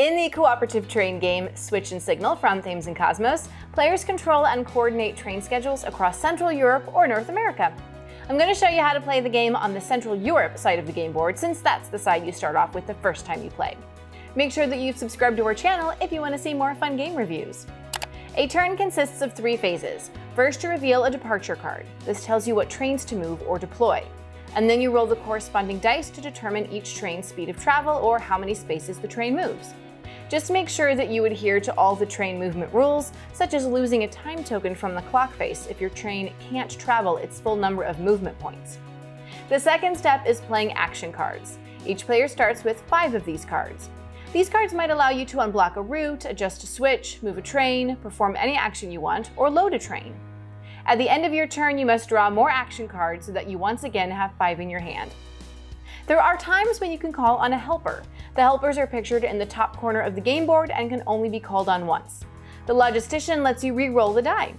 In the cooperative train game Switch and Signal from Thames Kosmos, players control and coordinate train schedules across Central Europe or North America. I'm going to show you how to play the game on the Central Europe side of the game board, since that's the side you start off with the first time you play. Make sure that you've subscribed to our channel if you want to see more fun game reviews. A turn consists of 3 phases. First, you reveal a departure card. This tells you what trains to move or deploy. And then you roll the corresponding dice to determine each train's speed of travel or how many spaces the train moves. Just make sure that you adhere to all the train movement rules, such as losing a time token from the clock face if your train can't travel its full number of movement points. The second step is playing action cards. Each player starts with 5 of these cards. These cards might allow you to unblock a route, adjust a switch, move a train, perform any action you want, or load a train. At the end of your turn, you must draw more action cards so that you once again have 5 in your hand. There are times when you can call on a helper. The helpers are pictured in the top corner of the game board and can only be called on once. The logistician lets you re-roll the die.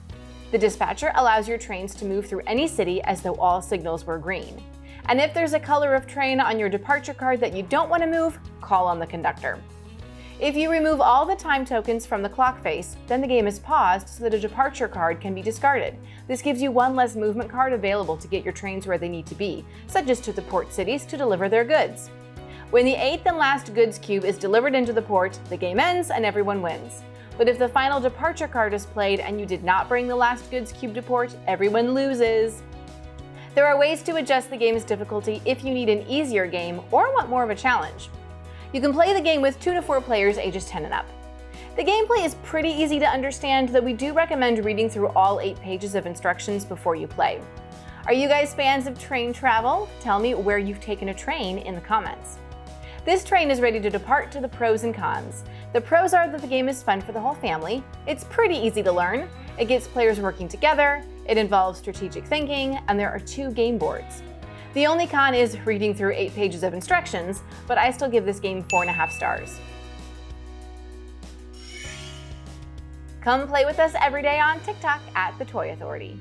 The dispatcher allows your trains to move through any city as though all signals were green. And if there's a color of train on your departure card that you don't want to move, call on the conductor. If you remove all the time tokens from the clock face, then the game is paused so that a departure card can be discarded. This gives you one less movement card available to get your trains where they need to be, such as to the port cities to deliver their goods. When the 8th and last goods cube is delivered into the port, the game ends and everyone wins. But if the final departure card is played and you did not bring the last goods cube to port, everyone loses. There are ways to adjust the game's difficulty if you need an easier game or want more of a challenge. You can play the game with 2 to 4 players ages 10 and up. The gameplay is pretty easy to understand, though we do recommend reading through all 8 pages of instructions before you play. Are you guys fans of train travel? Tell me where you've taken a train in the comments. This train is ready to depart to the pros and cons. The pros are that the game is fun for the whole family, it's pretty easy to learn, it gets players working together, it involves strategic thinking, and there are 2 game boards. The only con is reading through 8 pages of instructions, but I still give this game 4.5 stars. Come play with us every day on TikTok at The Toy Authority.